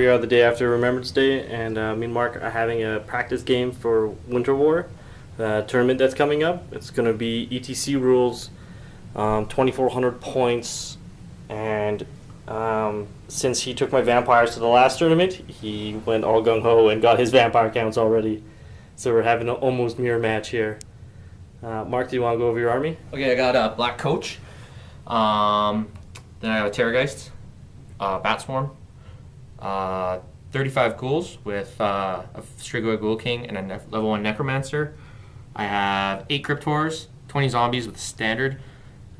we are the day after Remembrance Day, and me and Mark are having a practice game for Winter War, the tournament that's coming up. It's going to be ETC rules, 2,400 points, and since he took my vampires to the last tournament, he went all gung-ho and got his vampire counts already. So we're having an almost mirror match here. Mark, do you want to go over your army? Okay, I got a Black Coach. Then I have a Terrorgeist, Bat Swarm, 35 ghouls with a Strigoi Ghoul King and a level 1 Necromancer. I have 8 Cryptors, 20 zombies with standard,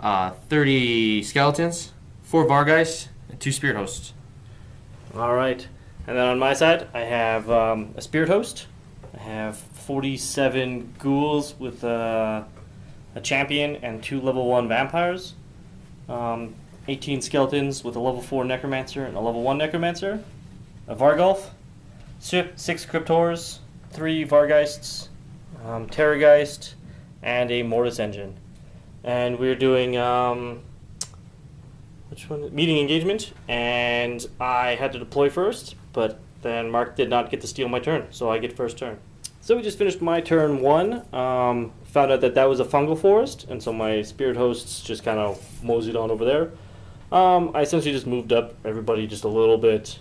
30 skeletons, 4 Vargeists, and 2 Spirit Hosts. Alright. And then on my side, I have a Spirit Host. I have 47 ghouls with a champion and 2 level 1 vampires. 18 skeletons with a level 4 necromancer and a level 1 necromancer. A Vargulf. 6 Cryptors. 3 Vargeists. Terrorgeist. And a Mortis Engine. And we're doing which one? Meeting engagement. And I had to deploy first, but then Mark did not get to steal my turn, so I get first turn. So we just finished my turn 1. Found out that was a fungal forest, and so my spirit hosts just kind of moseyed on over there. I essentially just moved up everybody just a little bit.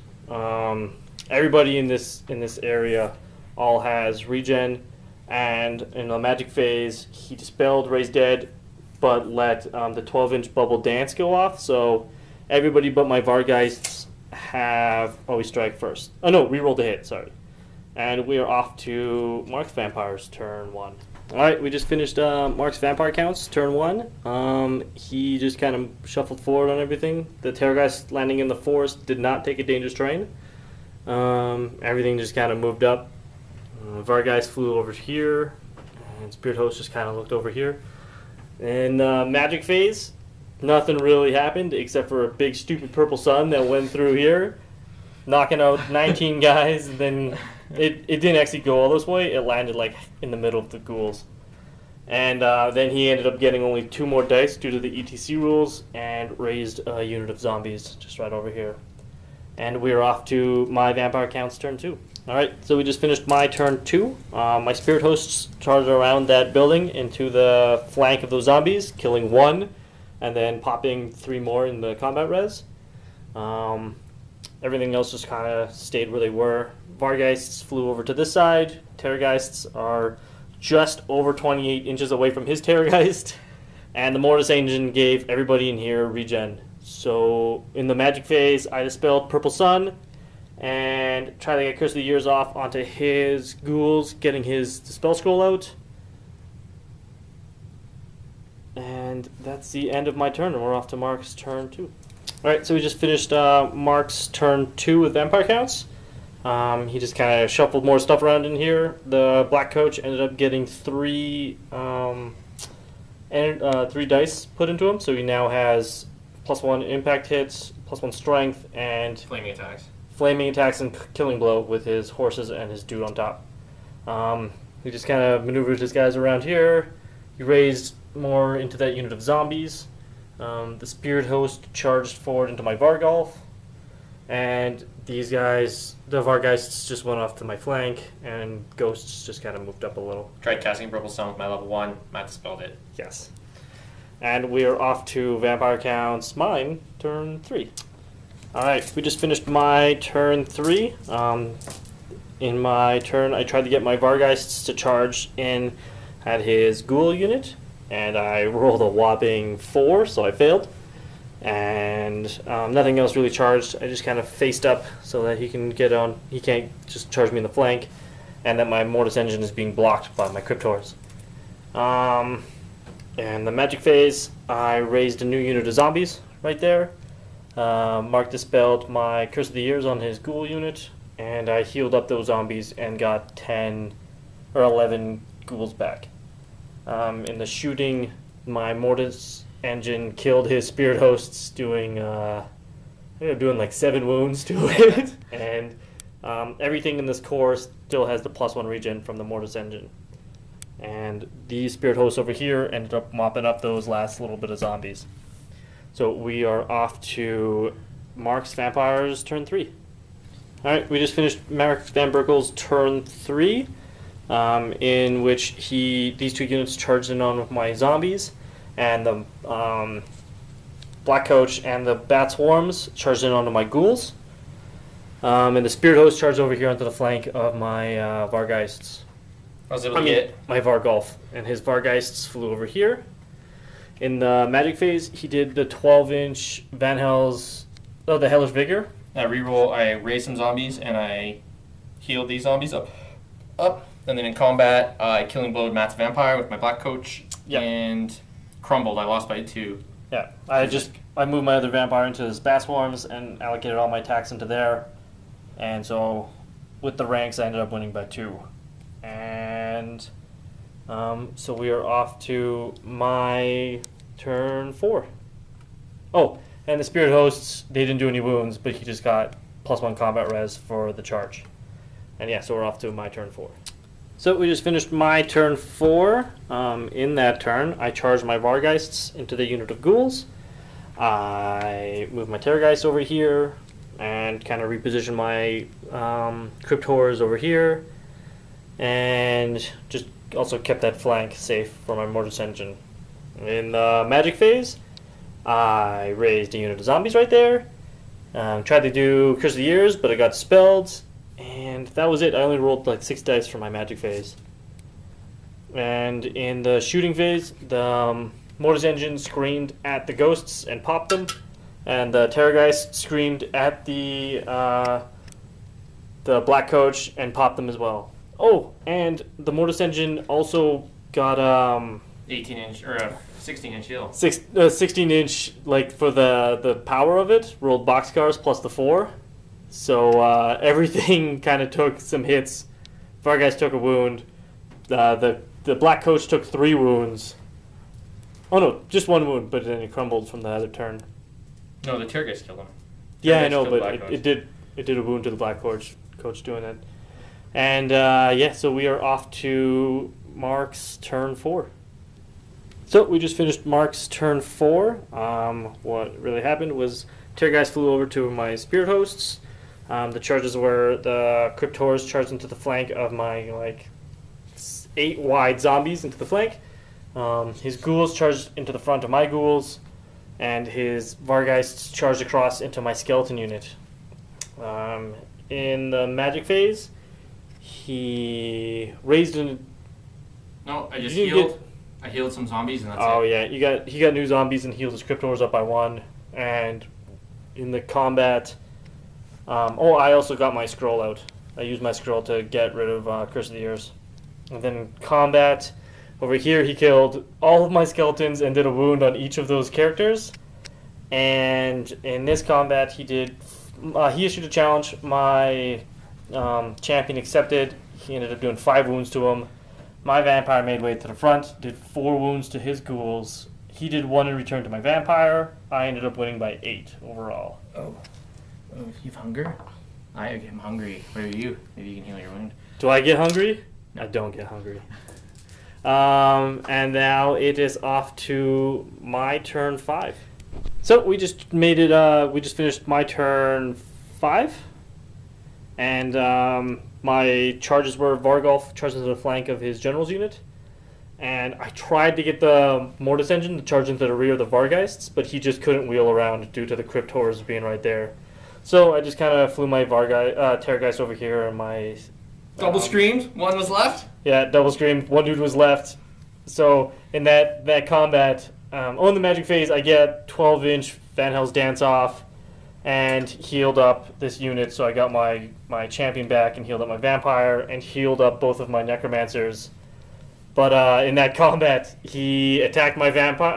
Everybody in this area all has regen, and in the magic phase, he dispelled Raise Dead, but let the 12-inch bubble dance go off. So everybody but my Vargeists have always strike first. Oh no, reroll the hit. Sorry. And we are off to Mark's Vampires, turn 1. Alright, we just finished Mark's Vampire counts, turn 1. He just kind of shuffled forward on everything. The Terrorgeist landing in the forest did not take a dangerous terrain. Everything just kind of moved up. Vargeist flew over here, and Spirit Host just kind of looked over here. In Magic phase, nothing really happened except for a big stupid purple sun that went through here, knocking out 19 guys, and then it didn't actually go all this way. It landed like in the middle of the ghouls. And then he ended up getting only 2 more dice due to the ETC rules and raised a unit of zombies just right over here. And we're off to my vampire counts turn 2. Alright, so we just finished my turn 2. My spirit hosts charged around that building into the flank of those zombies, killing 1, and then popping 3 more in the combat res. Everything else just kind of stayed where they were. Vargeists flew over to this side. Terrorgeists are just over 28 inches away from his Terrorgeist. And the Mortis Engine gave everybody in here regen. So in the magic phase, I dispelled Purple Sun and tried to get Curse of the Years off onto his ghouls, getting his Dispel Scroll out. And that's the end of my turn, and we're off to Mark's turn 2. Alright, so we just finished Mark's turn 2 with vampire counts. He just kind of shuffled more stuff around in here. The Black Coach ended up getting 3 dice put into him, so he now has +1 impact hits, +1 strength, and flaming attacks and killing blow with his horses and his dude on top. He just kind of maneuvered his guys around here. He raised more into that unit of zombies. The Spirit Host charged forward into my Vargulf, and these guys, the Vargeists, just went off to my flank, and Ghosts just kind of moved up a little. Tried casting Purple Sun with my level 1, Matt dispelled it. Yes. And we are off to Vampire Counts, mine, turn 3. Alright, we just finished my turn 3. In my turn, I tried to get my Vargeists to charge in at his Ghoul unit, and I rolled a whopping 4, so I failed. And nothing else really charged. I just kind of faced up so that he can get on. He can't just charge me in the flank, and that my Mortis Engine is being blocked by my Cryptors. And the magic phase, I raised a new unit of zombies right there. Mark dispelled my Curse of the Years on his Ghoul unit, and I healed up those zombies and got 10 or 11 ghouls back. In the shooting, my Mortis Engine killed his Spirit Hosts, doing like 7 wounds to it. And everything in this core still has the +1 regen from the Mortis Engine. And these Spirit Hosts over here ended up mopping up those last little bit of zombies. So we are off to Mark's Vampires turn 3. All right, we just finished Mark Van Berkel's turn 3, in which these 2 units charged in on my zombies, and the Black Coach and the Bat Swarms charged in onto my ghouls, and the Spirit Host charged over here onto the flank of my Vargeists. I was able to get my Vargolf, and his Vargeists flew over here. In the Magic phase, he did the 12-inch Van Hell's, the Hellish Vigor. I reroll. I raised some zombies and I healed these zombies up, and then in combat, I killing blowed Matt's vampire with my Black Coach and crumbled. I lost by 2. Yeah, I moved my other vampire into his Bat Swarms and allocated all my attacks into there, and so with the ranks, I ended up winning by 2. And so we are off to my turn 4. Oh, and the Spirit Hosts, they didn't do any wounds, but he just got +1 combat res for the charge. And yeah, so we're off to my turn 4. So we just finished my turn 4. In that turn, I charged my Vargeists into the unit of ghouls. I moved my Terrorgeist over here and kind of repositioned my Cryptors over here. And just also kept that flank safe for my Mortis Engine. In the Magic phase, I raised a unit of zombies right there. Tried to do Curse of the Years, but it got spelled. And that was it. I only rolled like 6 dice for my Magic phase. And in the shooting phase, the Mortis Engine screamed at the ghosts and popped them. And the Terrorgeist screamed at the Black Coach and popped them as well. Oh, and the Mortis Engine also got 18-inch or a 16-inch heal. 16-inch, like for the power of it, rolled boxcars plus the 4. So everything kind of took some hits. Vargeist took a wound. The Black Coach took 3 wounds. Oh no, just 1 wound, but then it crumbled from the other turn. No, the Terrorgeist killed him. Yeah, I know, but it did a wound to the Black Coach doing it. And yeah, so we are off to Mark's turn 4. So we just finished Mark's turn 4. What really happened was Terrorgeist flew over to my Spirit Hosts. The charges were the Cryptors charged into the flank of my 8 wide zombies into the flank. His ghouls charged into the front of my ghouls, and his Vargeists charged across into my skeleton unit. In the Magic phase, he raised an... No, I just healed. I healed some zombies and that's it. Oh yeah, he got new zombies and healed his Cryptors up by 1. And in the combat, I also got my scroll out. I used my scroll to get rid of Curse of the Years. And then in combat, over here he killed all of my skeletons and did a wound on each of those characters. And in this combat, he issued a challenge. My champion accepted. He ended up doing 5 wounds to him. My vampire made way to the front, did 4 wounds to his ghouls. He did 1 in return to my vampire. I ended up winning by 8 overall. Oh, you have hunger? I am hungry. What are you? Maybe you can heal your wound. Do I get hungry? I don't get hungry. And now it is off to my turn 5. So we just finished my turn 5. And my charges were Vargolf charged into the flank of his general's unit. And I tried to get the Mortis Engine to charge into the rear of the Vargeists, but he just couldn't wheel around due to the Cryptors being right there. So I just kind of flew my Terrorgeist over here and my... Double screamed? 1 was left? Yeah, double screamed. 1 dude was left. So in that combat, on the Magic phase, I get 12-inch Van Hell's Dance Off and healed up this unit, so I got my champion back and healed up my vampire and healed up both of my necromancers. But in that combat, he attacked my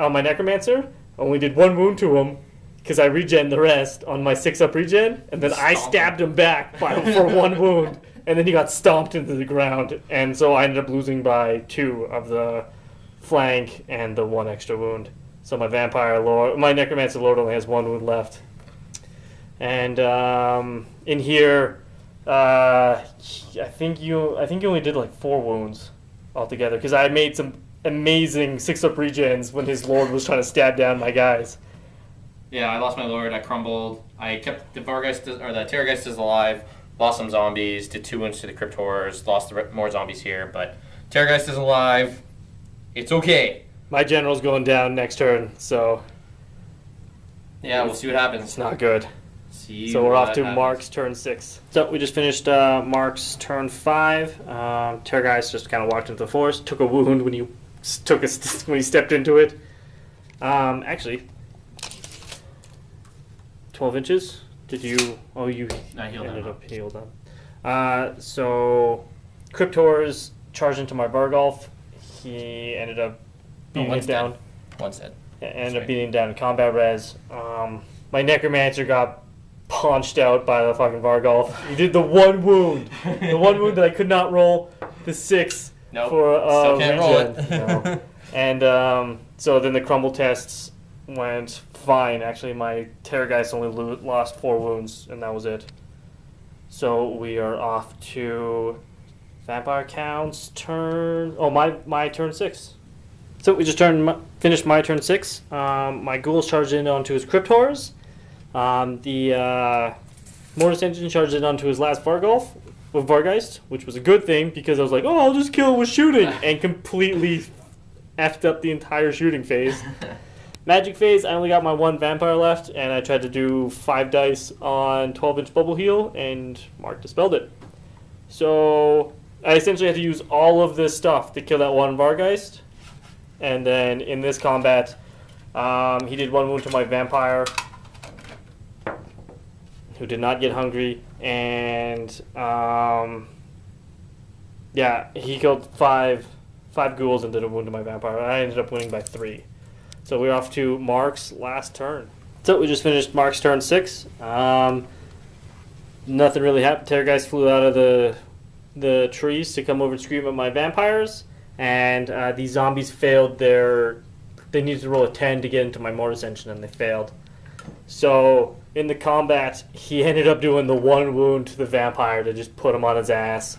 my necromancer, only did 1 wound to him because I regen the rest on my 6-up regen, and then I stabbed him back for 1 wound, and then he got stomped into the ground, and so I ended up losing by 2 of the flank and the 1 extra wound. So my my necromancer lord only has 1 wound left. And in here, I think you only did like 4 wounds altogether because I made some amazing 6-up regens when his lord was trying to stab down my guys. Yeah, I lost my lord. I crumbled. I kept the Terrorgeist alive. lost some zombies, did 2 wounds to the Cryptors, lost more zombies here, but Terrorgeist is alive. It's okay. My general's going down next turn, so Yeah, we'll see what happens. it's not good. See So we're off to what happens. Mark's turn 6. So we just finished Mark's turn 5. Terrorgeist just kind of walked into the forest, took a wound when he when he stepped into it. Actually, 12 inches. Did you? Oh, you I healed ended him up healed up. So Cryptors charged into my Vargolf. He ended up beating it down. One's dead. Ended up beating down combat res. My Necromancer got punched out by the fucking Vargolf. He did the one wound. The one wound that I could not roll the 6 Nope. for Still can't roll regen. it. No. And so then the crumble tests went fine. Actually, my Terrorgeist only lost 4 wounds, and that was it. So we are off to Vampire Count's turn. Oh, my turn 6. So we just finished my turn 6. My ghouls charged in onto his Cryptors. The Mortis Engine charged in onto his last Vargolf with Vargeist, which was a good thing because I was like, oh, I'll just kill with shooting, and completely effed up the entire shooting phase. Magic phase, I only got my 1 vampire left, and I tried to do 5 dice on 12-inch bubble heal, and Mark dispelled it. So I essentially had to use all of this stuff to kill that 1 Vargeist. And then in this combat, he did 1 wound to my vampire, who did not get hungry, and yeah, he killed 5 ghouls and did a wound to my vampire. I ended up winning by 3. So we're off to Mark's last turn. So we just finished Mark's turn 6. Nothing really happened. Terrorgeist flew out of the trees to come over and scream at my vampires, and these zombies failed their... They needed to roll a 10 to get into my Mortis Engine, and they failed. So in the combat, he ended up doing the 1 wound to the vampire to just put him on his ass,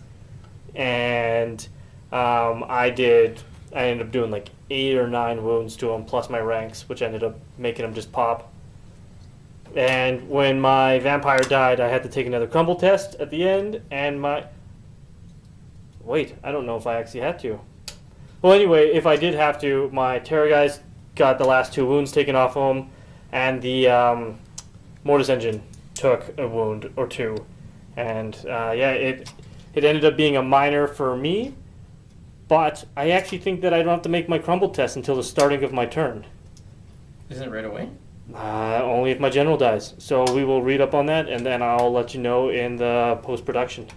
and I ended up doing like 8 or 9 wounds to him, plus my ranks, which ended up making him just pop. And when my vampire died, I had to take another crumble test at the end, and Wait, I don't know if I actually had to. Well, anyway, if I did have to, my Terrorgeist got the last 2 wounds taken off him, and the Mortis Engine took a wound or 2. And yeah, it ended up being a minor for me, but I actually think that I don't have to make my crumble test until the starting of my turn. Isn't it right away? Only if my general dies. So we will read up on that, and then I'll let you know in the post-production.